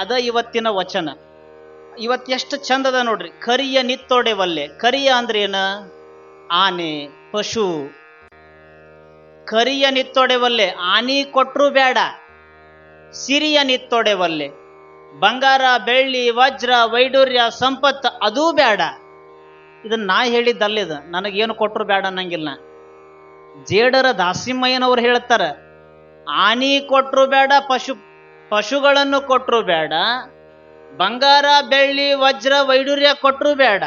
ಅದ ಇವತ್ತಿನ ವಚನ. ಇವತ್ತು ಎಷ್ಟು ಚಂದದ ನೋಡ್ರಿ. ಕರಿಯ ನಿತ್ತೊಡೆವಲ್ಲೆ. ಕರಿಯ ಅಂದ್ರೆ ಏನ? ಆನೆ, ಪಶು. ಕರಿಯ ನಿತ್ತೊಡೆವಲ್ಲೆ. ಆನಿ ಕೊಟ್ರು ಬೇಡ. ಸಿರಿಯ ನಿತ್ತೊಡೆವಲ್ಲೆ. ಬಂಗಾರ, ಬೆಳ್ಳಿ, ವಜ್ರ, ವೈಡೂರ್ಯ, ಸಂಪತ್ತು ಅದೂ ಬೇಡ. ಇದನ್ನ ನಾ ಹೇಳಿದ್ದಲ್ಲಿದ, ನನಗೇನು ಕೊಟ್ರು ಬೇಡ ಅನ್ನಂಗಿಲ್ಲ. ಜೇಡರ ದಾಸಿಮಯ್ಯನವ್ರು ಹೇಳ್ತಾರ, ಆನಿ ಕೊಟ್ರು ಬೇಡ, ಪಶುಗಳನ್ನು ಕೊಟ್ರು ಬೇಡ, ಬಂಗಾರ, ಬೆಳ್ಳಿ, ವಜ್ರ, ವೈಡೂರ್ಯ ಕೊಟ್ರು ಬೇಡ,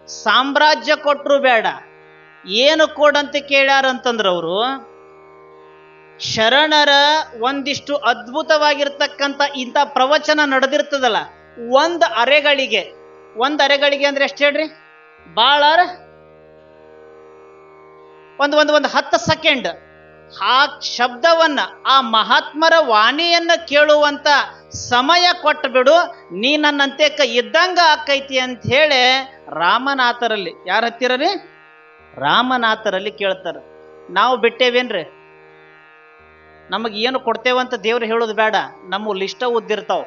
ಸಾಮ್ರಾಜ್ಯ ಕೊಟ್ರು ಬೇಡ. ಏನು ಕೊಡಂತ ಕೇಳ್ಯಾರಂತಂದ್ರ ಅವರು ಶರಣರ ಒಂದಿಷ್ಟು ಅದ್ಭುತವಾಗಿರ್ತಕ್ಕಂಥ ಇಂಥ ಪ್ರವಚನ ನಡೆದಿರ್ತದಲ್ಲ, ಒಂದು ಅರೆಗಳಿಗೆ ಅಂದ್ರೆ ಎಷ್ಟು ಹೇಳ್ರಿ? ಬಾಳ ಒಂದು 10 ಸೆಕೆಂಡ್ ಆ ಶಬ್ದವನ್ನ, ಆ ಮಹಾತ್ಮರ ವಾಣಿಯನ್ನ ಕೇಳುವಂತ ಸಮಯ ಕೊಟ್ಟು ಬಿಡು, ನೀ ನನ್ನಂತೆ ಇದ್ದಂಗ ಆಕೈತಿ ಅಂತ ಹೇಳಿ ರಾಮನಾಥರಲ್ಲಿ, ಯಾರ ಹತ್ತಿರ ರೀ? ರಾಮನಾಥರಲ್ಲಿ ಕೇಳ್ತಾರ. ನಾವು ಬಿಟ್ಟೇವೇನ್ರಿ? ನಮಗೆ ಏನು ಕೊಡ್ತೇವಂತ ದೇವ್ರು ಹೇಳೋದು ಬೇಡ, ನಮ್ಮ ಲಿಸ್ಟ ಉದ್ದಿರ್ತಾವ.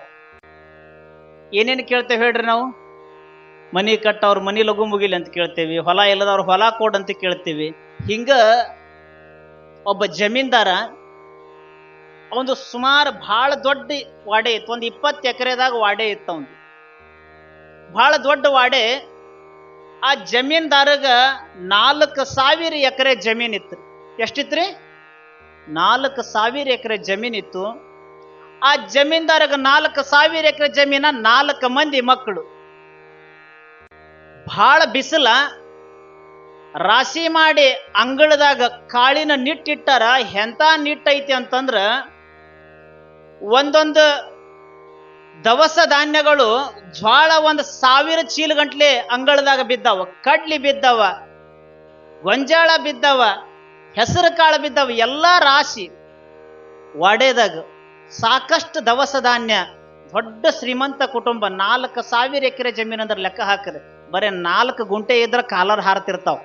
ಏನೇನು ಕೇಳ್ತೇವೆ ಹೇಳ್ರಿ ನಾವು? ಮನಿ ಕಟ್ಟವ್ರ ಮನಿ ಲಘು ಮುಗಿಲಿ ಅಂತ ಕೇಳ್ತೇವಿ, ಹೊಲ ಇಲ್ಲದವ್ರ ಹೊಲ ಕೊಡ್ ಅಂತ ಕೇಳ್ತೀವಿ. ಹಿಂಗ ಒಬ್ಬ ಜಮೀನ್ದಾರ, ಒಂದು ಸುಮಾರು ಭಾಳ ದೊಡ್ಡ ವಾಡೆ ಇತ್ತು, ಒಂದು 20 ಎಕರೆದಾಗ ವಾಡೆ ಇತ್ತು. ಅವನು ಭಾಳ ದೊಡ್ಡ ವಾಡೆ. ಆ ಜಮೀನ್ದಾರಗ 4,000 ಎಕರೆ ಜಮೀನಿತ್ತು. ಎಷ್ಟಿತ್ರಿ? 4,000 ಎಕರೆ ಜಮೀನಿತ್ತು. ಆ ಜಮೀನ್ದಾರಗ 4,000 ಎಕರೆ ಜಮೀನ, 4 ಮಂದಿ ಮಕ್ಕಳು. ಭಾಳ ಬಿಸಿಲ. ರಾಶಿ ಮಾಡಿ ಅಂಗಳದಾಗ ಕಾಳಿನ ನಿಟ್ಟಿಟ್ಟಾರ. ಎಂತ ನಿಟ್ಟೈತಿ ಅಂತಂದ್ರ, ಒಂದೊಂದು ದವಸ ಧಾನ್ಯಗಳು ಜ್ವಾಳ 1,000 ಚೀಲ ಗಂಟ್ಲೆ ಅಂಗಳದಾಗ ಬಿದ್ದಾವ. ಕಡ್ಲಿ ಬಿದ್ದಾವ, ಗೊಂಜಾಳ ಬಿದ್ದಾವ, ಹೆಸರು ಕಾಳು ಬಿದ್ದಾವ, ಎಲ್ಲ ರಾಶಿ ವಾಡೆದಾಗ. ಸಾಕಷ್ಟು ದವಸ ಧಾನ್ಯ. ದೊಡ್ಡ ಶ್ರೀಮಂತ ಕುಟುಂಬ. 4,000 ಎಕರೆ ಜಮೀನು ಅಂದ್ರೆ ಲೆಕ್ಕ ಹಾಕ್ರಿ, ಬರೀ 4 ಗುಂಟೆ ಇದ್ರ ಕಾಲರ್ ಹಾರ್ತಿರ್ತಾವ.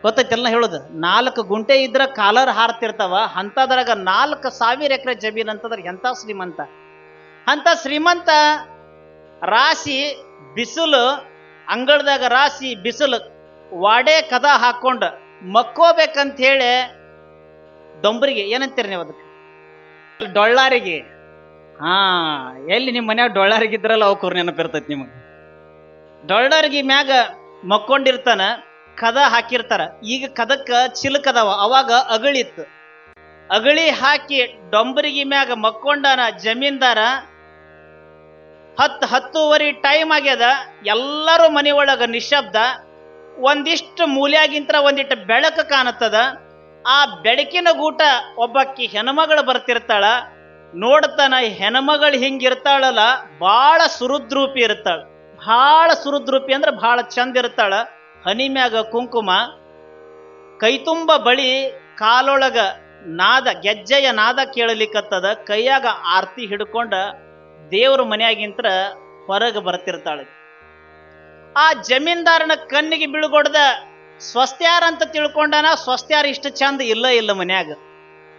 ಗೊತ್ತೈತೆಲ್ಲ ಹೇಳುದು. 4 ಗುಂಟೆ ಇದ್ರ ಕಾಲರ್ ಹಾರ್ತಿರ್ತಾವ. ಅಂತದ್ರಾಗ 4,000 ಎಕರೆ ಜಮೀನ್ ಅಂತಂದ್ರೆ ಎಂತ ಶ್ರೀಮಂತ. ಅಂತ ಶ್ರೀಮಂತ ರಾಶಿ ಬಿಸಿಲು, ಅಂಗಳದಾಗ ರಾಶಿ ಬಿಸಿಲು, ವಾಡೆ ಕದ ಹಾಕೊಂಡ ಮಕ್ಕೋಬೇಕಂತ ಹೇಳಿ ದೊಂಬರಿಗೆ, ಏನಂತೀರಿ ನೀವು ಅದಕ್ಕೆ? ಡೊಳ್ಳಾರಿಗೆ. ಎಲ್ಲಿ ನಿಮ್ಮ ಮನ್ಯಾಗ ಡೊಳ್ಳಾರಿಗಿದ್ರಲ್ಲ ಅವಕೂರ್ ನೆನಪಿರ್ತೈತಿ ನಿಮಗೆ. ಡೊಳ್ಳಾರಿಗೆ ಮ್ಯಾಗ ಮಕ್ಕೊಂಡಿರ್ತಾನ, ಕದ ಹಾಕಿರ್ತಾರ. ಈಗ ಕದಕ್ಕ ಚಿಲಕದವ, ಅವಾಗ ಅಗಳಿತ್ತು. ಅಗಳಿ ಹಾಕಿ ಡೊಂಬರಿಗೆ ಮ್ಯಾಗ ಮಕ್ಕೊಂಡಾನ ಜಮೀನ್ದಾರ. 10:30 ಟೈಮ್ ಆಗ್ಯದ. ಎಲ್ಲರೂ ಮನೆ ಒಳಗ ನಿಶಬ್ದ. ಒಂದಿಷ್ಟು ಮೂಲ್ಯಾಗಿಂತ ಒಂದಿಟ್ಟು ಬೆಳಕು ಕಾಣುತ್ತದ. ಆ ಬೆಳಕಿನ ಗೂಟ ಒಬ್ಬಾಕಿ ಹೆಣ್ಮಗಳು ಬರ್ತಿರ್ತಾಳ. ನೋಡ್ತಾನ, ಹೆಣ್ಮಗಳು ಹಿಂಗಿರ್ತಾಳಲ್ಲ, ಭಾಳ ಸುರುದ್ರೂಪಿ ಇರ್ತಾಳ. ಭಾಳ ಸುರುದ್ರೂಪಿ ಅಂದ್ರೆ ಭಾಳ ಚಂದ ಇರ್ತಾಳ. ಹನಿ ಮ್ಯಾಗ ಕುಂಕುಮ, ಕೈತುಂಬ ಬಳಿ, ಕಾಲೊಳಗ ನಾದ, ಗೆಜ್ಜೆಯ ನಾದ ಕೇಳಲಿಕ್ಕತ್ತದ. ಕೈಯಾಗ ಆರ್ತಿ ಹಿಡ್ಕೊಂಡ ದೇವ್ರ ಮನೆಯಾಗಿಂತ್ರ ಹೊರಗೆ ಬರ್ತಿರ್ತಾಳೆ. ಆ ಜಮೀನ್ದಾರನ ಕಣ್ಣಿಗೆ ಬೀಳ್ಗೊಡ್ದ ಸ್ವಸ್ತ್ಯಾರ ಅಂತ ತಿಳ್ಕೊಂಡಾನ. ಸ್ವಸ್ತ್ಯಾರ ಇಷ್ಟು ಚಂದ ಇಲ್ಲ ಮನ್ಯಾಗ.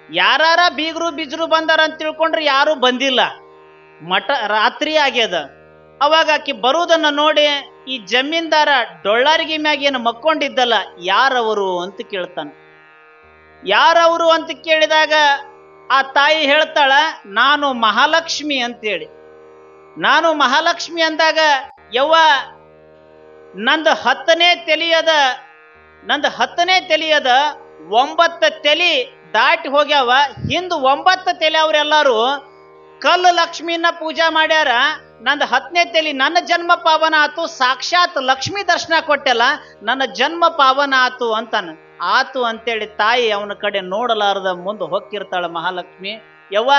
ಯಾರ ಬೀಗರು ಬಿಜರು ಬಂದಾರ ಅಂತ ತಿಳ್ಕೊಂಡ್ರೆ ಯಾರು ಬಂದಿಲ್ಲ. ರಾತ್ರಿ ಆಗ್ಯದ. ಅವಾಗ ಆಕಿ ಬರುವುದನ್ನ ನೋಡಿ ಈ ಜಮೀನ್ದಾರ ಡೊಳ್ಳಾರಿಗೆ ಮ್ಯಾಗ ಏನು ಮಕ್ಕೊಂಡಿದ್ದಲ್ಲ, ಯಾರವರು ಅಂತ ಕೇಳ್ತಾನ. ಯಾರವರು ಅಂತ ಕೇಳಿದಾಗ ಆ ತಾಯಿ ಹೇಳ್ತಾಳ, ನಾನು ಮಹಾಲಕ್ಷ್ಮಿ ಅಂತೇಳಿ. ನಾನು ಮಹಾಲಕ್ಷ್ಮಿ ಅಂದಾಗ, ಯವ್ವ ನಂದು 10ನೇ ತೆಲಿಯದ, 9 ತೆಲಿ ದಾಟಿ ಹೋಗ್ಯಾವ. ಹಿಂದ್ 9 ತೆಲಿ ಅವ್ರೆಲ್ಲಾರು ಕಲ್ಲು ಲಕ್ಷ್ಮಿನ ಪೂಜಾ ಮಾಡ್ಯಾರ. ನಂದು 10ನೇ ತೆಲಿ, ನನ್ನ ಜನ್ಮ ಪಾವನ ಆತು. ಸಾಕ್ಷಾತ್ ಲಕ್ಷ್ಮೀ ದರ್ಶನ ಕೊಟ್ಟೆಲ್ಲ, ನನ್ನ ಜನ್ಮ ಪಾವನ ಆತು ಅಂತಾನ. ಆತು ಅಂತೇಳಿ ತಾಯಿ ಅವನ ಕಡೆ ನೋಡಲಾರದ ಮುಂದೆ ಹೊಕ್ಕಿರ್ತಾಳ ಮಹಾಲಕ್ಷ್ಮಿ. ಯವ್ವ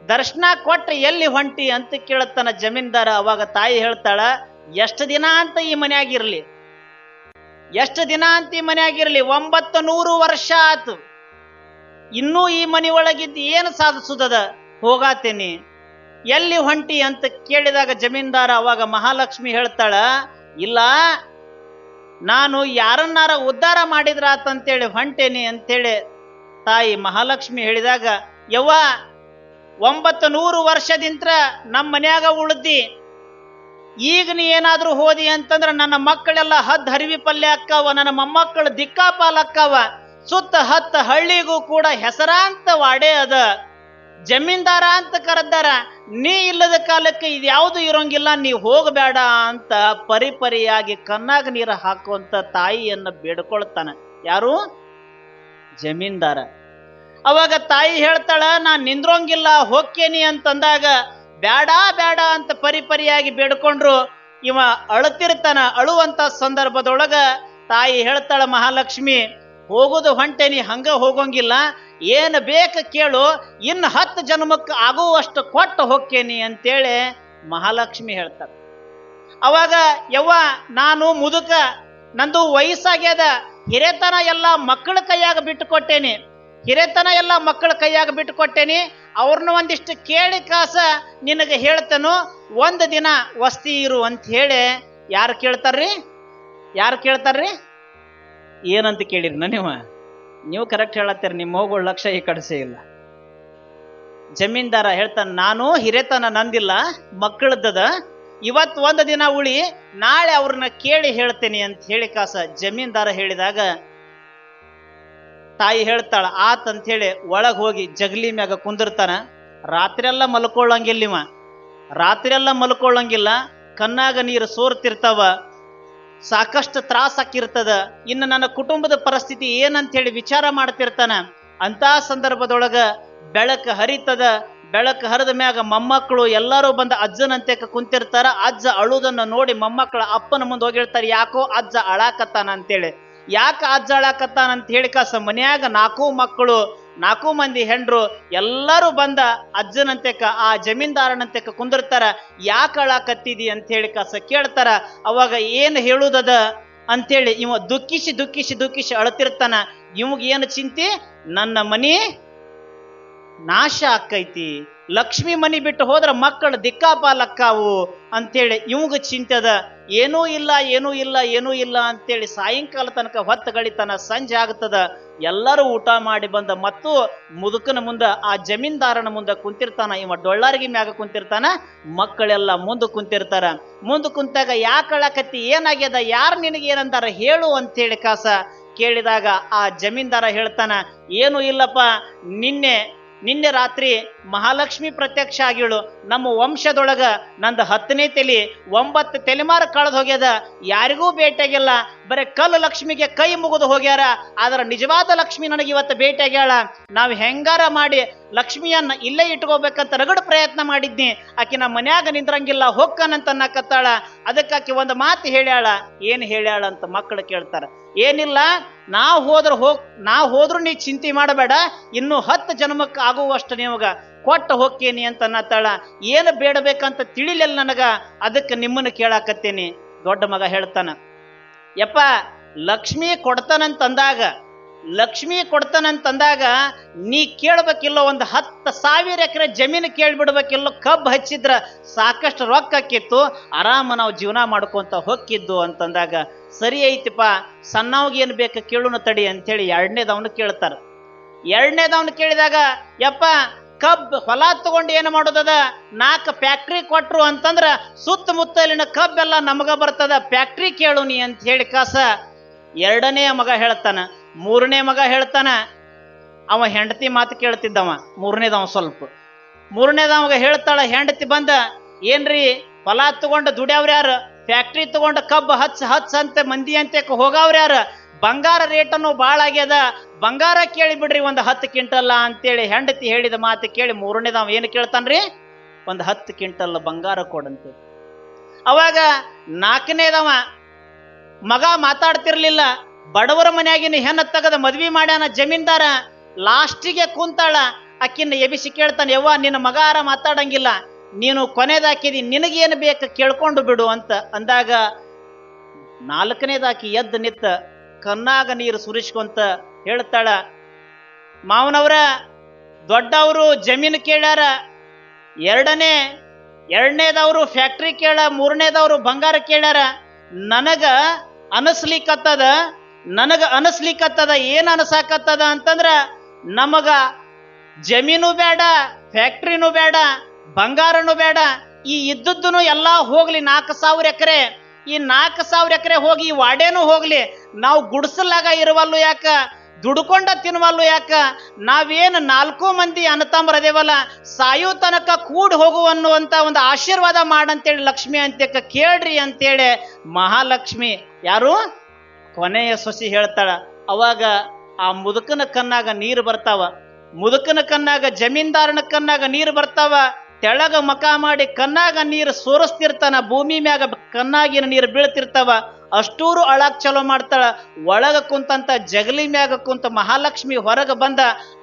ದರ್ಶನ ಕೊಟ್ರೆ ಎಲ್ಲಿ ಹೊಂಟಿ ಅಂತ ಕೇಳತ್ತಾನ ಜಮೀನ್ದಾರ. ಅವಾಗ ತಾಯಿ ಹೇಳ್ತಾಳ, ಎಷ್ಟು ದಿನ ಅಂತ ಈ ಮನ್ಯಾಗಿರ್ಲಿ, 900 ವರ್ಷ ಆತು. ಇನ್ನೂ ಈ ಮನೆ ಒಳಗಿದ್ದು ಏನು ಸಾಧಿಸುದದ? ಹೋಗಾತೇನಿ, ಎಲ್ಲಿ ಹೊಂಟಿ ಅಂತ ಕೇಳಿದಾಗ ಜಮೀನ್ದಾರ ಅವಾಗ ಮಹಾಲಕ್ಷ್ಮಿ ಹೇಳ್ತಾಳ, ಇಲ್ಲ ನಾನು ಯಾರನ್ನಾರ ಉದ್ಧಾರ ಮಾಡಿದ್ರಾತಂತೇಳಿ ಹೊಂಟೇನಿ ಅಂತೇಳಿ ತಾಯಿ ಮಹಾಲಕ್ಷ್ಮಿ ಹೇಳಿದಾಗ, ಯವ್ವ 900 ವರ್ಷದಿಂತ್ರ ನಮ್ಮ ಮನ್ಯಾಗ ಉಳ್ದಿ. ಈಗ ನೀ ಏನಾದ್ರೂ ಹೋದಿ ಅಂತಂದ್ರ ನನ್ನ ಮಕ್ಕಳೆಲ್ಲ ಹರಿವಿ ಪಲ್ಯ ಅಕ್ಕಾವ, ನನ್ನ ಮೊಮ್ಮಕ್ಕಳು ದಿಕ್ಕಾಪಾಲ್ ಅಕ್ಕಾವ. ಸುತ್ತ 10 ಹಳ್ಳಿಗೂ ಕೂಡ ಹೆಸರಾಂತ ವಾಡೆ ಅದ, ಜಮೀನ್ದಾರ ಅಂತ ಕರೆದಾರ. ನೀ ಇಲ್ಲದ ಕಾಲಕ್ಕೆ ಇದ್ಯಾವುದು ಇರೋಂಗಿಲ್ಲ, ನೀ ಹೋಗಬೇಡ ಅಂತ ಪರಿಪರಿಯಾಗಿ ಕಣ್ಣಾಗ ನೀರು ಹಾಕುವಂತ ತಾಯಿಯನ್ನ ಬೇಡ್ಕೊಳ್ತಾನ. ಯಾರು? ಜಮೀನ್ದಾರ. ಅವಾಗ ತಾಯಿ ಹೇಳ್ತಾಳ, ನಾ ನಿಂದ್ರೋಂಗಿಲ್ಲ, ಹೋಗ್ಕೇನಿ ಅಂತಂದಾಗ ಬೇಡ ಬೇಡ ಅಂತ ಪರಿಪರಿಯಾಗಿ ಬೇಡ್ಕೊಂಡ್ರು. ಇವ ಅಳುತ್ತಿರ್ತಾನ. ಅಳುವಂತ ಸಂದರ್ಭದೊಳಗ ತಾಯಿ ಹೇಳ್ತಾಳ, ಮಹಾಲಕ್ಷ್ಮಿ ಹೋಗುದು ಹೊಂಟೇನಿ, ಹಂಗ ಹೋಗೋಂಗಿಲ್ಲ, ಏನು ಬೇಕ ಕೇಳು, ಇನ್ನು 10 ಜನ್ಮಕ್ಕೆ ಆಗುವಷ್ಟು ಕೊಟ್ಟು ಹೋಗ್ಕೇನಿ ಅಂತೇಳಿ ಮಹಾಲಕ್ಷ್ಮಿ ಹೇಳ್ತಾಳೆ. ಅವಾಗ ಯವ್ವ ನಾನು ಮುದುಕ, ನಂದು ವಯಸ್ಸಾಗ್ಯದ, ಹಿರೇತನ ಎಲ್ಲ ಮಕ್ಕಳ ಕೈಯಾಗ ಬಿಟ್ಟು ಕೊಟ್ಟೇನಿ, ಹಿರೇತನ ಎಲ್ಲ ಮಕ್ಕಳ ಕೈಯಾಗ ಬಿಟ್ಟು ಕೊಟ್ಟೇನಿ, ಅವ್ರನ್ನ ಒಂದಿಷ್ಟು ಕೇಳಿ ಕಾಸ ನಿನಗೆ ಹೇಳ್ತೇನು, 1 ದಿನ ವಸ್ತಿ ಇರು ಅಂತ ಹೇಳಿ. ಯಾರು ಕೇಳ್ತಾರ್ರಿ? ಯಾರು ಕೇಳ್ತಾರ್ರಿ? ಏನಂತ ಕೇಳಿರಿ ನೀವು ಕರೆಕ್ಟ್ ಹೇಳತ್ತೀರಿ, ನಿಮ್ಮ ಹೋಗೋಳು ಲಕ್ಷ್ಯ ಈ ಕಡಿಸೆ ಇಲ್ಲ. ಜಮೀನ್ದಾರ ಹೇಳ್ತಾನೆ, ನಾನು ಹಿರೇತನ ನಂದಿಲ್ಲ, ಮಕ್ಕಳದ್ದದ, ಇವತ್ತು 1 ದಿನ ಉಳಿ, ನಾಳೆ ಅವ್ರನ್ನ ಕೇಳಿ ಹೇಳ್ತೇನೆ ಅಂತ ಹೇಳಿ ಕಾಸ ಜಮೀನ್ದಾರ ಹೇಳಿದಾಗ ತಾಯಿ ಹೇಳ್ತಾಳ ಆತ್ ಅಂತ ಹೇಳಿ ಒಳಗೆ ಹೋಗಿ ಜಗಲಿ ಮ್ಯಾಗ ಕುಂದಿರ್ತಾನ. ರಾತ್ರಿಯೆಲ್ಲ ಮಲ್ಕೊಳ್ಳಂಗಿಲ್ಲ ಇವ, ರಾತ್ರಿಯೆಲ್ಲ ಮಲ್ಕೊಳ್ಳಂಗಿಲ್ಲ, ಕಣ್ಣಾಗ ನೀರು ಸೋರ್ತಿರ್ತಾವ, ಸಾಕಷ್ಟು ತ್ರಾಸ ಆಕಿರ್ತದ. ಇನ್ನು ನನ್ನ ಕುಟುಂಬದ ಪರಿಸ್ಥಿತಿ ಏನಂತ ಹೇಳಿ ವಿಚಾರ ಮಾಡ್ತಿರ್ತಾನ. ಅಂತ ಸಂದರ್ಭದೊಳಗ ಬೆಳಕು ಹರಿತದ. ಬೆಳಕು ಹರಿದ ಮ್ಯಾಗ ಮೊಮ್ಮಕ್ಕಳು ಎಲ್ಲರೂ ಬಂದ ಅಜ್ಜನಂತೆ ಕುಂತಿರ್ತಾರ. ಅಜ್ಜ ಅಳುದನ್ನ ನೋಡಿ ಮೊಮ್ಮಕ್ಕಳ ಅಪ್ಪನ ಮುಂದೆ ಹೋಗಿರ್ತಾರೆ, ಯಾಕೋ ಅಜ್ಜ ಅಳಾಕತ್ತಾನ ಅಂತೇಳಿ. ಯಾಕೆ ಅಜ್ಜ ಅಳಾಕತ್ತಾನ ಅಂತ ಹೇಳಿ ಕಾಸ ಮನ್ಯಾಗ 4 ಮಕ್ಕಳು, 4 ಮಂದಿ ಹೆಂಡ್ರು ಎಲ್ಲರೂ ಬಂದ ಅಜ್ಜನಂತೆ ಆ ಜಮೀನ್ದಾರನಂತೆ ಕುಂದಿರ್ತಾರ. ಯಾಕೆ ಅಳಾಕತ್ತಿದಿ ಅಂತ ಹೇಳಿ ಕಾಸ ಕೇಳ್ತಾರ. ಅವಾಗ ಏನು ಹೇಳುದದ ಅಂತೇಳಿ ಇವ ದುಃಖಿಸಿ ದುಃಖಿಸಿ ದುಃಖಿಸಿ ಅಳತಿರ್ತಾನ. ಇವಾಗ ಏನು ಚಿಂತೆ, ನನ್ನ ಮನಿ ನಾಶ ಆಕ್ಕೈತಿ, ಲಕ್ಷ್ಮಿ ಮನಿ ಬಿಟ್ಟು ಹೋದ್ರ ಮಕ್ಕಳು ದಿಕ್ಕಾಪಾಲಕ್ಕಾವು ಅಂತೇಳಿ ಇವಾಗ ಚಿಂತೆದ. ಏನೂ ಇಲ್ಲ ಏನೂ ಇಲ್ಲ ಏನೂ ಇಲ್ಲ ಅಂತೇಳಿ ಸಾಯಂಕಾಲ ತನಕ ಹೊತ್ತು ಗಳಿತಾನ. ಸಂಜೆ ಆಗ್ತದ. ಎಲ್ಲರೂ ಊಟ ಮಾಡಿ ಬಂದ ಮತ್ತು ಮುದುಕನ ಮುಂದೆ ಆ ಜಮೀನ್ದಾರನ ಮುಂದೆ ಕುಂತಿರ್ತಾನ. ಇವ ಡೊಳ್ಳಾರಿಗೆ ಮ್ಯಾಗ ಕುಂತಿರ್ತಾನ, ಮಕ್ಕಳೆಲ್ಲ ಮುಂದೆ ಕುಂತಿರ್ತಾರ. ಮುಂದೆ ಕುಂತಾಗ ಯಾಕೆ ಅಳಕತ್ತಿ, ಏನಾಗ್ಯದ, ಯಾರು ನಿನಗೆ ಏನಂದಾರ ಹೇಳು ಅಂತೇಳಿ ಕಾಸ ಕೇಳಿದಾಗ ಆ ಜಮೀನ್ದಾರ ಹೇಳ್ತಾನ, ಏನೂ ಇಲ್ಲಪ್ಪ, ನಿನ್ನೆ ರಾತ್ರಿ ಮಹಾಲಕ್ಷ್ಮಿ ಪ್ರತ್ಯಕ್ಷ ಆಗಿಳು. ನಮ್ಮ ವಂಶದೊಳಗ ನಂದು 10ನೇ ತಲೆ, 9 ತಲೆಮಾರು ಕಳೆದು ಹೋಗ್ಯದ, ಯಾರಿಗೂ ಭೇಟಿಯಾಗಿಲ್ಲ, ಬರೀ ಕಲ್ಲು ಲಕ್ಷ್ಮಿಗೆ ಕೈ ಮುಗಿದು ಹೋಗ್ಯಾರ. ಆದ್ರೆ ನಿಜವಾದ ಲಕ್ಷ್ಮಿ ನನಗೆ ಇವತ್ತು ಭೇಟಿಯಾಗ್ಯಾಳ. ನಾವು ಹೆಂಗಾರ ಮಾಡಿ ಲಕ್ಷ್ಮಿಯನ್ನ ಇಲ್ಲೇ ಇಟ್ಕೋಬೇಕಂತ ರಗಡು ಪ್ರಯತ್ನ ಮಾಡಿದ್ನಿ, ಆಕಿ ನಮ್ಮ ಮನ್ಯಾಗ ನಿಂದ್ರಂಗಿಲ್ಲ, ಹೊಕ್ಕನಂತ ಅನ್ನಕತ್ತಾಳ. ಅದಕ್ಕಾಕಿ ಒಂದು ಮಾತು ಹೇಳ್ಯಾಳ. ಏನು ಹೇಳ್ಯಾಳ ಅಂತ ಮಕ್ಕಳು ಕೇಳ್ತಾರ. ಏನಿಲ್ಲ, ನಾ ಹೋದ್ರು ನೀ ಚಿಂತೆ ಮಾಡಬೇಡ, ಇನ್ನು 10 ಜನ್ಮಕ್ಕೆ ಆಗುವಷ್ಟು ನಿಮಗ ಕೊಟ್ಟು ಹೋಗ್ಕೇನಿ ಅಂತ ಅನ್ನತ್ತಾಳ. ಏನು ಬೇಡಬೇಕಂತ ತಿಳಿಲಿಲ್ಲ ನನಗ, ಅದಕ್ಕೆ ನಿಮ್ಮನ್ನು ಕೇಳಾಕತ್ತೇನಿ. ದೊಡ್ಡ ಮಗ ಹೇಳ್ತಾನ, ಯಪ್ಪ ಲಕ್ಷ್ಮಿ ಕೊಡ್ತಾನಂತಂದಾಗ ನೀ ಕೇಳ್ಬೇಕಿಲ್ಲ, ಒಂದು 10,000 ಎಕರೆ ಜಮೀನು ಕೇಳ್ಬಿಡ್ಬೇಕಿಲ್ಲ, ಕಬ್ಬು ಹಚ್ಚಿದ್ರ ಸಾಕಷ್ಟು ರೊಕ್ಕ ಆಕಿತ್ತು, ಆರಾಮ ನಾವು ಜೀವನ ಮಾಡ್ಕೊಂತ ಹೊಕ್ಕಿದ್ದು ಅಂತಂದಾಗ, ಸರಿ ಐತಿಪ್ಪ, ಸಣ್ಣವ್ಗೆ ಏನು ಬೇಕು ಕೇಳುನ ತಡಿ ಅಂತೇಳಿ 2ನೇದವನು ಕೇಳ್ತಾರ. 2ನೇದವನು ಕೇಳಿದಾಗ, ಯಪ್ಪ ಕಬ್ಬು ಹೊಲ ತಗೊಂಡು ಏನು ಮಾಡೋದದ, 4 ಫ್ಯಾಕ್ಟ್ರಿ ಕೊಟ್ರು ಅಂತಂದ್ರ ಸುತ್ತಮುತ್ತಲಿನ ಕಬ್ಬೆಲ್ಲ ನಮಗ ಬರ್ತದ, ಫ್ಯಾಕ್ಟ್ರಿ ಕೇಳು ನೀ ಅಂತ ಹೇಳಿ ಕಾಸ 2ನೇ ಮಗ ಹೇಳ್ತಾನ. 3ನೇ ಮಗ ಹೇಳ್ತಾನ, ಅವ ಹೆಂಡತಿ ಮಾತು ಕೇಳ್ತಿದ್ದವ. 3ನೇದವ ಹೇಳ್ತಾಳ ಹೆಂಡತಿ ಬಂದ, ಏನ್ರಿ ಹೊಲ ತಗೊಂಡು ದುಡ್ಯಾವ್ರ ಯಾರು, ಫ್ಯಾಕ್ಟ್ರಿ ತಗೊಂಡು ಕಬ್ಬು ಹಚ್ ಅಂತ ಮಂದಿ ಅಂತ ಹೋಗವ್ರ ಯಾರು, ಬಂಗಾರ ರೇಟನ್ನು ಭಾಳ ಆಗ್ಯದ, ಬಂಗಾರ ಕೇಳಿ ಬಿಡ್ರಿ ಒಂದು 10 ಕ್ವಿಂಟಲ್ ಅಂತೇಳಿ ಹೆಂಡತಿ ಹೇಳಿದ ಮಾತು ಕೇಳಿ 3ನೇದವ ಏನು ಕೇಳ್ತಾನ್ರಿ, ಒಂದು 10 ಕ್ವಿಂಟಲ್ ಬಂಗಾರ ಕೊಡಂತೆ. ಅವಾಗ 4ನೇದವ ಮಗ ಮಾತಾಡ್ತಿರ್ಲಿಲ್ಲ, ಬಡವರ ಮನ್ಯಾಗಿನ ಹೆಣ್ಣು ತಗದ ಮದ್ವಿ ಮಾಡ್ಯಾನ ಜಮೀನ್ದಾರ. ಲಾಸ್ಟಿಗೆ ಕುಂತಾಳ, ಅಕ್ಕಿನ ಎಬಿಸಿ ಕೇಳ್ತಾನೆ, ಯವ್ವ ನಿನ್ನ ಮಗಾರ ಮಾತಾಡಂಗಿಲ್ಲ, ನೀನು ಕೊನೆದಾಕಿದಿ, ನಿನಗೇನು ಬೇಕು ಕೇಳ್ಕೊಂಡು ಬಿಡು ಅಂತ ಅಂದಾಗ 4ನೇದಾಕಿ ಎದ್ದು ನಿತ್ತ ಕಣ್ಣಾಗ ನೀರು ಸುರಿಸ್ಕೊಂತ ಹೇಳ್ತಾಳ, ಮಾವನವ್ರ ದೊಡ್ಡವರು ಜಮೀನು ಕೇಳ್ಯಾರ, 2ನೇದವರು ಫ್ಯಾಕ್ಟ್ರಿ ಕೇಳ, 3ನೇದವರು ಬಂಗಾರ ಕೇಳ್ಯಾರ. ನನಗ ಅನಸ್ಲಿಕ್ಕತ್ತದ. ಏನ್ ಅನಸಾಕತ್ತದ ಅಂತಂದ್ರ, ನಮಗ ಜಮೀನು ಬೇಡ, ಫ್ಯಾಕ್ಟ್ರಿನೂ ಬೇಡ, ಬಂಗಾರನೂ ಬೇಡ, ಈ ಇದ್ದದ್ದೂ ಎಲ್ಲ ಹೋಗ್ಲಿ 4,000 ಎಕರೆ. ಈ 4,000 ಎಕರೆ ಹೋಗಿ ಈ ವಾಡೇನೂ ಹೋಗ್ಲಿ, ನಾವು ಗುಡಿಸಲಾಗ ಇರುವಲ್ಲು ಯಾಕ, ದುಡ್ಕೊಂಡ ತಿನ್ನುವಲ್ಲು ಯಾಕ, ನಾವೇನು 4 ಮಂದಿ ಅಣ್ಣತಮ್ಮರದೇವಲ್ಲ ಸಾಯೋ ತನಕ ಕೂಡಿ ಹೋಗು ಅನ್ನುವಂತ ಒಂದು ಆಶೀರ್ವಾದ ಮಾಡಂತೇಳಿ ಲಕ್ಷ್ಮಿ ಅಂತ್ಯಕ್ಕ ಕೇಳ್ರಿ ಅಂತೇಳಿ ಮಹಾಲಕ್ಷ್ಮಿ ಯಾರು ಕೊನೆಯ ಸೊಸಿ ಹೇಳ್ತಾಳ. ಅವಾಗ ಆ ಮುದುಕನ ಕಣ್ಣಾಗ ನೀರು ಬರ್ತಾವ, ಮುದುಕನ ಕಣ್ಣಾಗ ಜಮೀನ್ದಾರನ ಕಣ್ಣಾಗ ನೀರು ಬರ್ತಾವ. ತೆಳಗ ಮಕ ಮಾಡಿ ಕಣ್ಣಾಗ ನೀರು ಸೋರಿಸ್ತಿರ್ತಾನ, ಭೂಮಿ ಮ್ಯಾಗ ಕಣ್ಣಾಗಿನ ನೀರು ಬೀಳ್ತಿರ್ತಾವ. ಅಷ್ಟೂರು ಅಳಾಕ್ ಚಲೋ ಮಾಡ್ತಾಳ. ಒಳಗ ಕುಂತಂತ ಜಗಲಿ ಮ್ಯಾಗ ಕುಂತ ಮಹಾಲಕ್ಷ್ಮಿ ಹೊರಗೆ ಬಂದ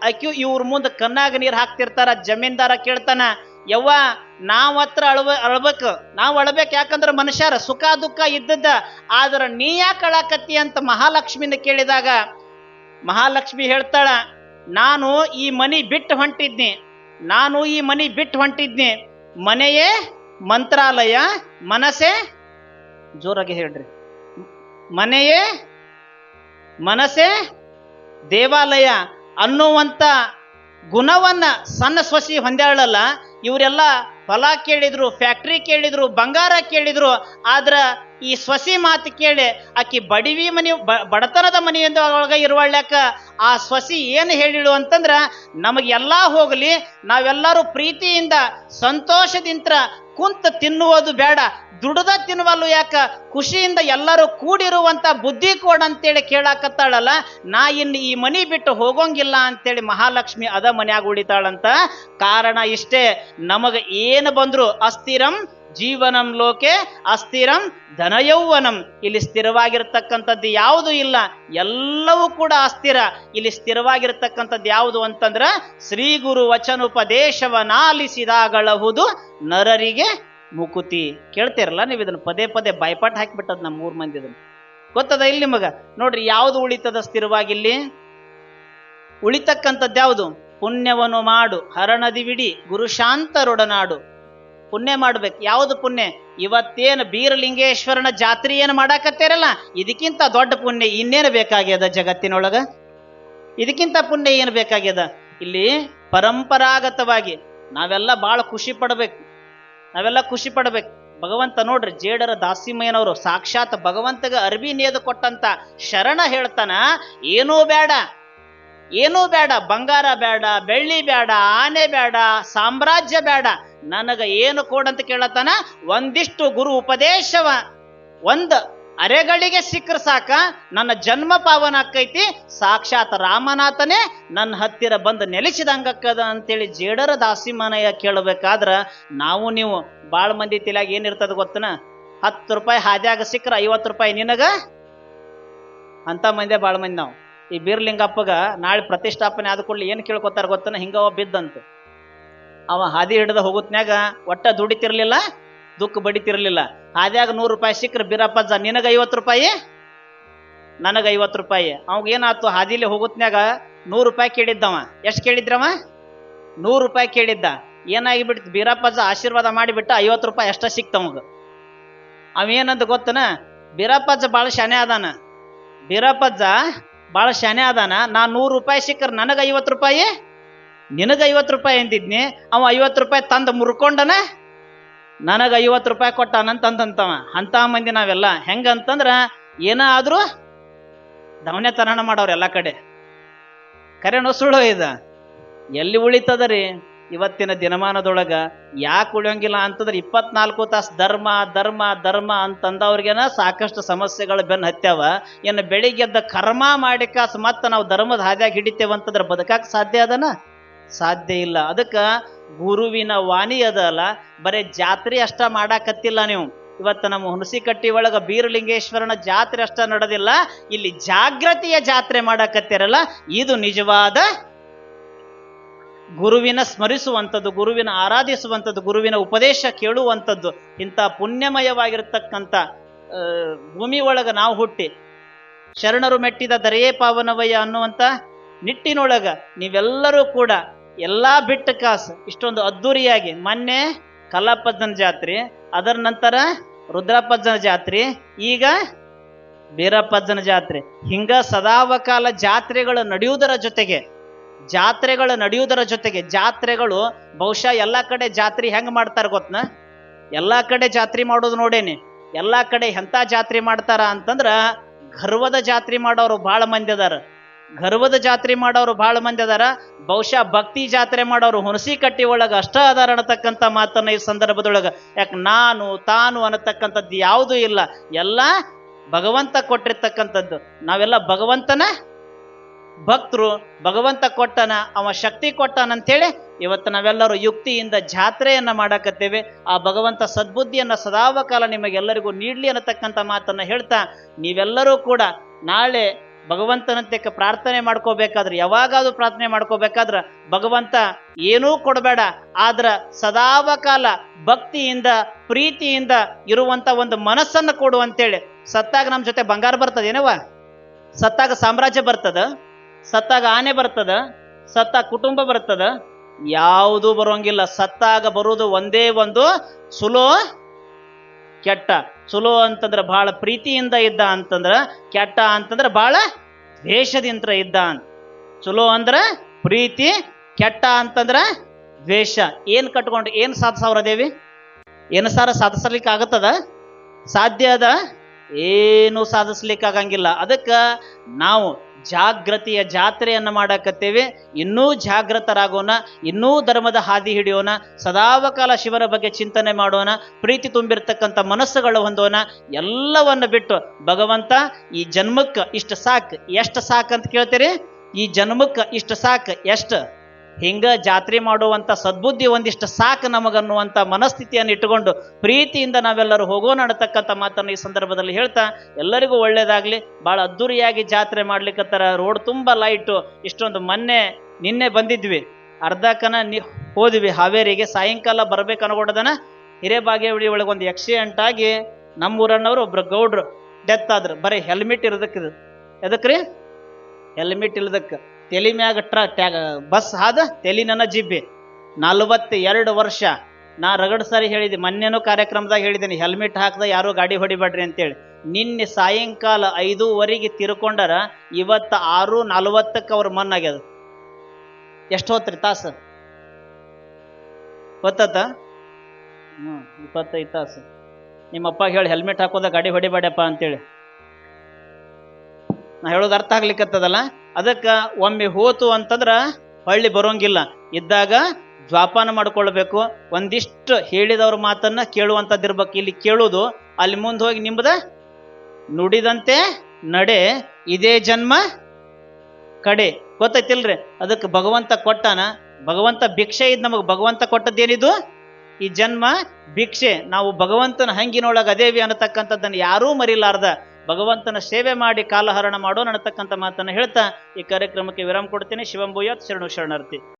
ಆಕ್ಯು ಇವ್ರ ಮುಂದೆ ಕಣ್ಣಾಗ ನೀರು ಹಾಕ್ತಿರ್ತಾರ. ಜಮೀನ್ದಾರ ಕೇಳ್ತಾನ, ಯವ್ವ ನಾವ್ ಹತ್ರ ಅಳ್ಬೇಕು, ನಾವು ಅಳ್ಬೇಕು, ಯಾಕಂದ್ರೆ ಮನುಷ್ಯರ ಸುಖ ದುಃಖ ಇದ್ದದ್ದ, ಆದ್ರ ನೀ ಯಾಕೆ ಅಳಾಕತ್ತಿ ಅಂತ ಮಹಾಲಕ್ಷ್ಮಿನ ಕೇಳಿದಾಗ ಮಹಾಲಕ್ಷ್ಮಿ ಹೇಳ್ತಾಳ, ನಾನು ಈ ಮನಿ ಬಿಟ್ಟು ಹೊಂಟಿದ್ನಿ, ನಾನು ಈ ಮನಿ ಬಿಟ್ಟು ಹೊಂಟಿದ್ನಿ. ಮನೆಯೇ ಮಂತ್ರಾಲಯ, ಮನಸ್ಸೇ, ಜೋರಾಗಿ ಹೇಳ್ರಿ, ಮನೆಯೇ ಮನಸ್ಸೇ ದೇವಾಲಯ ಅನ್ನುವಂಥ ಗುಣವನ್ನ ಸಣ್ಣ ಸೊಸಿ ಹೊಂದ್ಯಾಳಲ್ಲ. ಇವರೆಲ್ಲ ಹೊಲ ಕೇಳಿದ್ರು, ಫ್ಯಾಕ್ಟ್ರಿ ಕೇಳಿದ್ರು, ಬಂಗಾರ ಕೇಳಿದ್ರು, ಆದ್ರ ಈ ಸೊಸಿ ಮಾತು ಕೇಳಿ ಆಕಿ ಬಡವಿ ಮನಿ ಬಡತನದ ಮನೆಯಿಂದ ಒಳಗ ಇರುವಳ್ಯಾಕ ಆ ಸೊಸಿ ಏನು ಹೇಳಿಳು ಅಂತಂದ್ರ, ನಮಗೆಲ್ಲ ಹೋಗಲಿ, ನಾವೆಲ್ಲರೂ ಪ್ರೀತಿಯಿಂದ ಸಂತೋಷದಿಂದ ಕುಂತ ತಿನ್ನುವುದು ಬೇಡ, ದುಡ್ದ ತಿನ್ನುವಲ್ಲು ಯಾಕ, ಖುಷಿಯಿಂದ ಎಲ್ಲರೂ ಕೂಡಿರುವಂತ ಬುದ್ಧಿ ಕೊಡಂತೇಳಿ ಕೇಳಾಕತ್ತಾಳಲ್ಲ. ನಾ ಇನ್ನು ಈ ಮನಿ ಬಿಟ್ಟು ಹೋಗೋಂಗಿಲ್ಲ ಅಂತೇಳಿ ಮಹಾಲಕ್ಷ್ಮಿ ಅದ ಮನ್ಯಾಗ ಉಳಿತಾಳಂತ. ಕಾರಣ ಇಷ್ಟೇ, ನಮಗ ಏನು ಬಂದ್ರು ಅಸ್ಥಿರಂ ಜೀವನಂ ಲೋಕೆ ಅಸ್ಥಿರಂ ಧನಯೌವನಂ. ಇಲ್ಲಿ ಸ್ಥಿರವಾಗಿರ್ತಕ್ಕಂಥದ್ದು ಯಾವುದು ಇಲ್ಲ, ಎಲ್ಲವೂ ಕೂಡ ಅಸ್ಥಿರ. ಇಲ್ಲಿ ಸ್ಥಿರವಾಗಿರ್ತಕ್ಕಂಥದ್ದು ಯಾವುದು ಅಂತಂದ್ರ ಶ್ರೀ ಗುರು ವಚನೋಪದೇಶವನಾಲಿಸಿದಾಗಳಹುದು ನರರಿಗೆ ಮುಕುತಿ. ಕೇಳ್ತಿರಲ್ಲ ನೀವು ಇದನ್ನು, ಪದೇ ಪದೇ ಬಾಯ್ಪಾಟ್ ಹಾಕಿಬಿಟ್ಟದ್ ನಮ್ಮ 3 ಮಂದಿ. ಇದನ್ನು ಗೊತ್ತದ ಇಲ್ಲಿ ನಿಮಗ? ನೋಡ್ರಿ, ಯಾವುದು ಉಳಿತದ ಸ್ಥಿರವಾಗಿಲ್ಲಿ? ಉಳಿತಕ್ಕಂಥದ್ದು ಯಾವುದು? ಪುಣ್ಯವನ್ನು ಮಾಡು ಹರಣದಿ ವಿಡಿ ಗುರುಶಾಂತರೊಡನಾಡು. ಪುಣ್ಯ ಮಾಡ್ಬೇಕು. ಯಾವುದು ಪುಣ್ಯ? ಇವತ್ತೇನು ಬೀರಲಿಂಗೇಶ್ವರನ ಜಾತ್ರೆ ಏನು ಮಾಡಾಕತ್ತೇರಲ್ಲ, ಇದಕ್ಕಿಂತ ದೊಡ್ಡ ಪುಣ್ಯ ಇನ್ನೇನು ಬೇಕಾಗ್ಯದ ಜಗತ್ತಿನೊಳಗ? ಇದಕ್ಕಿಂತ ಪುಣ್ಯ ಏನು ಬೇಕಾಗ್ಯದ? ಇಲ್ಲಿ ಪರಂಪರಾಗತವಾಗಿ ನಾವೆಲ್ಲ ಭಾಳ ಖುಷಿ ಪಡ್ಬೇಕು, ನಾವೆಲ್ಲ ಖುಷಿ ಪಡ್ಬೇಕು. ಭಗವಂತ ನೋಡ್ರಿ, ಜೇಡರ ದಾಸಿಮಯ್ಯನವರು ಸಾಕ್ಷಾತ್ ಭಗವಂತಗ ಅರ್ಬಿ ನೇದು ಕೊಟ್ಟಂತ ಶರಣ ಹೇಳ್ತಾನ, ಏನೂ ಬೇಡ, ಏನೂ ಬೇಡ, ಬಂಗಾರ ಬೇಡ, ಬೆಳ್ಳಿ ಬೇಡ, ಆನೆ ಬೇಡ, ಸಾಮ್ರಾಜ್ಯ ಬೇಡ, ನನಗ ಏನು ಕೊಡಂತ ಕೇಳತಾನ. ಒಂದಿಷ್ಟು ಗುರು ಉಪದೇಶವ ಒಂದು ಅರೆಗಳಿಗೆ ಸಿಕ್ಕರೆ ಸಾಕ, ನನ್ನ ಜನ್ಮ ಪಾವನ ಆಕೈತಿ, ಸಾಕ್ಷಾತ್ ರಾಮನಾಥನೇ ನನ್ನ ಹತ್ತಿರ ಬಂದು ನೆಲೆಸಿದಂಗಕ್ಕದ ಅಂತೇಳಿ ಜೇಡರ ದಾಸಿಮನಯ್ಯ ಕೇಳಬೇಕಾದ್ರ ನಾವು ನೀವು ಭಾಳ ಮಂದಿ ತಲೆಯಾಗ ಏನಿರ್ತದ ಗೊತ್ತನ? 10 ರೂಪಾಯಿ ಹಾದ್ಯಾಗ ಸಿಕ್ಕರೆ 50 ರೂಪಾಯಿ ನಿನಗ ಅಂತ ಮಂದಿ ಭಾಳ ಮಂದಿ. ನಾವು ಈ ಬೀರ್ಲಿಂಗಪ್ಪಗ ನಾಳೆ ಪ್ರತಿಷ್ಠಾಪನೆ ಆದ ಕೂಡಲೇ ಏನು ಕೇಳ್ಕೊತಾರ ಗೊತ್ತನ? ಹಿಂಗವ ಬಿದ್ದಂತ ಅವ ಹಾದಿ ಹಿಡ್ದ ಹೋಗುತ್ನ್ಯಾಗ ಒಟ್ಟ ದುಡಿತಿರ್ಲಿಲ್ಲ, ದುಃಖ ಬಡಿತಿರ್ಲಿಲ್ಲ. ಹಾದ್ಯಾಗ 100 ರೂಪಾಯಿ ಸಿಕ್ಕರೆ ಬೀರಪ್ಪಜ್ಜ ನಿನಗ 50 ರೂಪಾಯಿ, ನನಗ 50 ರೂಪಾಯಿ. ಅವಾಗ ಏನಾಯ್ತು, ಹಾದಿಲಿ ಹೋಗುತ್ನ್ಯಾಗ 100 ರೂಪಾಯಿ ಕೇಳಿದ್ದವ. ಎಷ್ಟು ಕೇಳಿದ್ರವ? 100 ರೂಪಾಯಿ ಕೇಳಿದ್ದ. ಏನಾಗಿಬಿಡ್ತು, ಬೀರಪ್ಪಜ್ಜ ಆಶೀರ್ವಾದ ಮಾಡಿಬಿಟ್ಟ, 50 ರೂಪಾಯಿ ಅಷ್ಟ ಸಿಕ್ತವಾಗ. ಅವೇನಂತ ಗೊತ್ತನ? ಬೀರಪ್ಪಜ್ಜ ಭಾಳ ಶಾನೆ ಅದಾನ, ಬೀರಪ್ಪಜ್ಜ ಭಾಳ ಶಾನೆ ಅದಾನ. ನಾ 100 ರೂಪಾಯಿ ಸಿಕ್ಕರೆ ನನಗ 50 ರೂಪಾಯಿ, ನಿನಗ 50 ರೂಪಾಯಿ ಅಂತಿದ್ನಿ. ಅವ 50 ರೂಪಾಯಿ ತಂದು ಮುರ್ಕೊಂಡನ, ನನಗ 50 ರೂಪಾಯಿ ಕೊಟ್ಟಾನಂತಂತವ. ಅಂತ ಮಂದಿ ನಾವೆಲ್ಲ. ಹೆಂಗಂತಂದ್ರ ಏನಾದ್ರೂ ದವನೆತನ ಮಾಡೋರು ಎಲ್ಲ ಕಡೆ. ಕರೆನೋ ಸುಳ್ಳು ಇದ? ಎಲ್ಲಿ ಉಳಿತದ ರೀ ಇವತ್ತಿನ ದಿನಮಾನದೊಳಗ? ಯಾಕೆ ಉಳಿಯೋಂಗಿಲ್ಲ ಅಂತಂದ್ರೆ 24 ತಾಸು ಧರ್ಮ ಧರ್ಮ ಧರ್ಮ ಅಂತಂದವ್ರಿಗೇನ ಸಾಕಷ್ಟು ಸಮಸ್ಯೆಗಳು ಬೆನ್ನು ಹತ್ಯಾವ. ಇನ್ನು ಬೆಳಿಗ್ಗೆದ್ದ ಕರ್ಮ ಮಾಡಿ ಕಾಸು ಮತ್ತೆ ನಾವು ಧರ್ಮದ ಹಾದ್ಯಾಗ ಹಿಡಿತೇವಂತಂದ್ರೆ ಬದುಕಾಕ ಸಾಧ್ಯ ಅದನ? ಸಾಧ್ಯ ಇಲ್ಲ. ಅದಕ್ಕೆ ಗುರುವಿನ ವಾಣಿ ಅದಲ್ಲ, ಬರೀ ಜಾತ್ರೆ ಅಷ್ಟ ಮಾಡಾಕತ್ತಿಲ್ಲ ನೀವು. ಇವತ್ತು ನಮ್ಮ ಹುಣಸಿಕಟ್ಟಿ ಒಳಗ ಬೀರಲಿಂಗೇಶ್ವರನ ಜಾತ್ರೆ ಅಷ್ಟ ನಡೆದಿಲ್ಲ, ಇಲ್ಲಿ ಜಾಗೃತಿಯ ಜಾತ್ರೆ ಮಾಡಾಕತ್ತಿರಲ್ಲ. ಇದು ನಿಜವಾದ ಗುರುವಿನ ಸ್ಮರಿಸುವಂಥದ್ದು, ಗುರುವಿನ ಆರಾಧಿಸುವಂಥದ್ದು, ಗುರುವಿನ ಉಪದೇಶ ಕೇಳುವಂಥದ್ದು. ಇಂಥ ಪುಣ್ಯಮಯವಾಗಿರ್ತಕ್ಕಂಥ ಭೂಮಿ ಒಳಗ ನಾವು ಹುಟ್ಟಿ ಶರಣರು ಮೆಟ್ಟಿದ ದರೆಯೇ ಪಾವನವಯ್ಯ ಅನ್ನುವಂಥ ನಿಟ್ಟಿನೊಳಗ ನೀವೆಲ್ಲರೂ ಕೂಡ ಎಲ್ಲ ಬಿಟ್ಟ ಕಾಸು ಇಷ್ಟೊಂದು ಅದ್ದೂರಿಯಾಗಿ, ಮೊನ್ನೆ ಕಲ್ಲಪ್ಪಜ್ಜನ ಜಾತ್ರೆ, ಅದರ ನಂತರ ರುದ್ರಪ್ಪಜ್ಜನ ಜಾತ್ರೆ, ಈಗ ಬೀರಪ್ಪಜ್ಜನ ಜಾತ್ರೆ, ಹಿಂಗ ಸದಾವಕಾಲ ಜಾತ್ರೆಗಳು ನಡೆಯುವುದರ ಜೊತೆಗೆ ಜಾತ್ರೆಗಳು ನಡೆಯುವುದರ ಜೊತೆಗೆ ಜಾತ್ರೆಗಳು ಬಹುಶಃ ಎಲ್ಲಾ ಕಡೆ ಜಾತ್ರೆ ಹೆಂಗ್ ಮಾಡ್ತಾರ ಗೊತ್ತನ? ಎಲ್ಲಾ ಕಡೆ ಜಾತ್ರೆ ಮಾಡೋದು ನೋಡೇನಿ. ಎಲ್ಲಾ ಕಡೆ ಎಂತ ಜಾತ್ರೆ ಮಾಡ್ತಾರ ಅಂತಂದ್ರ ಗರ್ವದ ಜಾತ್ರೆ ಮಾಡೋರು ಬಹಳ ಮಂದಿ ಅದಾರ. ಗರ್ವದ ಜಾತ್ರೆ ಮಾಡೋರು ಬಹಳ ಮಂದಿ ಅದಾರ. ಬಹುಶಃ ಭಕ್ತಿ ಜಾತ್ರೆ ಮಾಡೋರು ಹುಣಸಿ ಕಟ್ಟಿ ಒಳಗ ಅಷ್ಟ ಅದಾರ ಅನ್ನತಕ್ಕಂಥ ಮಾತನ್ನ ಈ ಸಂದರ್ಭದೊಳಗ, ಯಾಕೆ ನಾನು ತಾನು ಅನ್ನತಕ್ಕಂಥದ್ದು ಯಾವುದೂ ಇಲ್ಲ, ಎಲ್ಲ ಭಗವಂತ ಕೊಟ್ಟಿರ್ತಕ್ಕಂಥದ್ದು. ನಾವೆಲ್ಲ ಭಗವಂತನ ಭಕ್ತರು, ಭಗವಂತ ಕೊಟ್ಟನ, ಅವ ಶಕ್ತಿ ಕೊಟ್ಟನಂತೇಳಿ ಇವತ್ತು ನಾವೆಲ್ಲರೂ ಯುಕ್ತಿಯಿಂದ ಜಾತ್ರೆಯನ್ನ ಮಾಡಾಕತ್ತೇವೆ. ಆ ಭಗವಂತ ಸದ್ಬುದ್ಧಿಯನ್ನ ಸದಾವಕಾಲ ನಿಮಗೆಲ್ಲರಿಗೂ ನೀಡ್ಲಿ ಅನ್ನತಕ್ಕಂಥ ಮಾತನ್ನ ಹೇಳ್ತಾ, ನೀವೆಲ್ಲರೂ ಕೂಡ ನಾಳೆ ಭಗವಂತನಂತೆ ಪ್ರಾರ್ಥನೆ ಮಾಡ್ಕೋಬೇಕಾದ್ರೆ, ಯಾವಾಗಾದ್ರೂ ಪ್ರಾರ್ಥನೆ ಮಾಡ್ಕೋಬೇಕಾದ್ರೆ ಭಗವಂತ ಏನೂ ಕೊಡಬೇಡ, ಆದ್ರ ಸದಾವಕಾಲ ಭಕ್ತಿಯಿಂದ ಪ್ರೀತಿಯಿಂದ ಇರುವಂತ ಒಂದು ಮನಸ್ಸನ್ನು ಕೊಡು ಅಂತೇಳಿ. ಸತ್ತಾಗ ನಮ್ಮ ಜೊತೆ ಬಂಗಾರ ಬರ್ತದೇನವ? ಸತ್ತಾಗ ಸಾಮ್ರಾಜ್ಯ ಬರ್ತದ? ಸತ್ತಾಗ ಆನೆ ಬರ್ತದ? ಸತ್ತಾಗ ಕುಟುಂಬ ಬರ್ತದ? ಯಾವುದೂ ಬರೋಂಗಿಲ್ಲ. ಸತ್ತಾಗ ಬರುವುದು ಒಂದೇ ಒಂದು ಸುಲೋ ಕೆಟ್ಟ. ಸುಲೋ ಅಂತಂದ್ರೆ ಬಹಳ ಪ್ರೀತಿಯಿಂದ ಇದ್ದ ಅಂತಂದ್ರ, ಕೆಟ್ಟ ಅಂತಂದ್ರೆ ಬಹಳ ದ್ವೇಷದಿಂದ ಇದ್ದ ಅಂತ. ಸುಲೋ ಅಂದ್ರ ಪ್ರೀತಿ, ಕೆಟ್ಟ ಅಂತಂದ್ರ ದ್ವೇಷ. ಏನ್ ಕಟ್ಕೊಂಡು ಏನ್ ಸಾಧಿಸವ್ರ ದೇವಿ? ಏನು ಸಾರ ಸಾಧಿಸ್ಲಿಕ್ಕೆ ಆಗತ್ತದ? ಸಾಧ್ಯ ಅದ? ಏನು ಸಾಧಿಸ್ಲಿಕ್ಕಾಗಂಗಿಲ್ಲ. ಅದಕ್ಕೆ ನಾವು ಜಾಗೃತಿಯ ಜಾತ್ರೆಯನ್ನು ಮಾಡಾಕತ್ತೇವೆ. ಇನ್ನೂ ಜಾಗೃತರಾಗೋಣ, ಇನ್ನೂ ಧರ್ಮದ ಹಾದಿ ಹಿಡಿಯೋಣ, ಸದಾವಕಾಲ ಶಿವರ ಬಗ್ಗೆ ಚಿಂತನೆ ಮಾಡೋಣ, ಪ್ರೀತಿ ತುಂಬಿರ್ತಕ್ಕಂಥ ಮನಸ್ಸುಗಳು ಹೊಂದೋಣ. ಎಲ್ಲವನ್ನ ಬಿಟ್ಟು ಭಗವಂತ ಈ ಜನ್ಮಕ್ಕೆ ಇಷ್ಟು ಸಾಕು, ಎಷ್ಟು ಸಾಕು ಅಂತ ಕೇಳ್ತೀರಿ? ಈ ಜನ್ಮಕ್ಕೆ ಇಷ್ಟು ಸಾಕು, ಎಷ್ಟು? ಹಿಂಗ ಜಾತ್ರೆ ಮಾಡುವಂಥ ಸದ್ಬುದ್ಧಿ ಒಂದಿಷ್ಟು ಸಾಕು ನಮಗನ್ನುವಂಥ ಮನಸ್ಥಿತಿಯನ್ನು ಇಟ್ಟುಕೊಂಡು ಪ್ರೀತಿಯಿಂದ ನಾವೆಲ್ಲರೂ ಹೋಗೋಣ ಅನ್ನತಕ್ಕಂಥ ಮಾತನ್ನು ಈ ಸಂದರ್ಭದಲ್ಲಿ ಹೇಳ್ತಾ, ಎಲ್ಲರಿಗೂ ಒಳ್ಳೇದಾಗ್ಲಿ. ಭಾಳ ಅದ್ದೂರಿಯಾಗಿ ಜಾತ್ರೆ ಮಾಡ್ಲಿಕ್ಕತ್ತಾರ. ರೋಡ್ ತುಂಬ ಲೈಟು. ಇಷ್ಟೊಂದು ನಿನ್ನೆ ಬಂದಿದ್ವಿ, ಅರ್ಧಕ್ಕನ ಹೋದ್ವಿ ಹಾವೇರಿಗೆ. ಸಾಯಂಕಾಲ ಬರ್ಬೇಕು ಅನ್ಕೊಡದನ ಹಿರೇಬಾಗೇವಾಡಿ ಒಳಗೆ ಒಂದು ಆಕ್ಸಿಡೆಂಟ್ ಆಗಿ ನಮ್ಮೂರನ್ನವರು ಒಬ್ರು ಗೌಡ್ರು ಡೆತ್ ಆದ್ರು. ಬರೀ ಹೆಲ್ಮೆಟ್ ಇರೋದಕ್ಕೆ. ಎದಕ್ರಿ? ಹೆಲ್ಮೆಟ್ ಇಲ್ಲದಕ್ಕೆ. ತೆಲಿ ಮ್ಯಾಗ ಬಸ್ ಹಾದ ತೆಲಿ ನನ್ನ ಜಿಬ್ಬಿ. 42 ವರ್ಷ. ನಾ ರಗಡ್ ಸಾರಿ ಹೇಳಿದ್ದೆ, ಮೊನ್ನೆನೂ ಕಾರ್ಯಕ್ರಮದಾಗ ಹೇಳಿದ್ದೀನಿ, ಹೆಲ್ಮೆಟ್ ಹಾಕದ ಯಾರು ಗಾಡಿ ಹೊಡಿಬೇಡ್ರಿ ಅಂತೇಳಿ. ನಿನ್ನೆ ಸಾಯಂಕಾಲ 5:15 ತಿರ್ಕೊಂಡರ, ಇವತ್ತು 6:40 ಅವ್ರ ಮಣ್ಣಾಗ್ಯದ. ಎಷ್ಟು ಹೊತ್ರಿ ತಾಸು? ಗೊತ್ತ? 25 ತಾಸು. ನಿಮ್ಮಪ್ಪ ಹೇಳಿ ಹೆಲ್ಮೆಟ್ ಹಾಕೋದ ಗಾಡಿ ಹೊಡಿಬೇಡಪ್ಪ ಅಂತೇಳಿ. ನಾ ಹೇಳೋದು ಅರ್ಥ ಆಗ್ಲಿಕ್ಕತ್ತದಲ್ಲ? ಅದಕ್ಕೆ ಒಮ್ಮೆ ಹೋತು ಅಂತಂದ್ರ ಹೊಳ್ಳಿ ಬರೋಂಗಿಲ್ಲ. ಇದ್ದಾಗ ಜ್ವಾಪಾನ ಮಾಡ್ಕೊಳ್ಬೇಕು. ಒಂದಿಷ್ಟು ಹೇಳಿದವ್ರ ಮಾತನ್ನ ಕೇಳುವಂಥದ್ದಿರ್ಬೇಕು. ಇಲ್ಲಿ ಕೇಳೋದು, ಅಲ್ಲಿ ಮುಂದೆ ಹೋಗಿ ನಿಮ್ಮದ ನುಡಿದಂತೆ ನಡೆ, ಇದೇ ಜನ್ಮ ಕಡೆ. ಗೊತ್ತೈತಿಲ್ರಿ? ಅದಕ್ಕೆ ಭಗವಂತ ಕೊಟ್ಟಾನ. ಭಗವಂತ ಭಿಕ್ಷೆ ಇದ್ ನಮಗೆ. ಭಗವಂತ ಕೊಟ್ಟದ್ದೇನಿದು? ಈ ಜನ್ಮ ಭಿಕ್ಷೆ. ನಾವು ಭಗವಂತನ ಹಂಗಿನೊಳಗೆ ಅದೇವಿ ಅನ್ನತಕ್ಕಂಥದ್ದನ್ನು ಯಾರೂ ಮರಿಲಾರ್ದ ಭಗವಂತನ ಸೇವೆ ಮಾಡಿ ಕಾಲಹರಣ ಮಾಡೋಣ ಅನ್ನತಕ್ಕಂಥ ಮಾತನ್ನು ಹೇಳ್ತಾ ಈ ಕಾರ್ಯಕ್ರಮಕ್ಕೆ ವಿರಾಮ ಕೊಡ್ತೀನಿ. ಶಿವಂಭೂಯಾತ್. ಶರಣು ಶರಣಾರ್ಥಿ.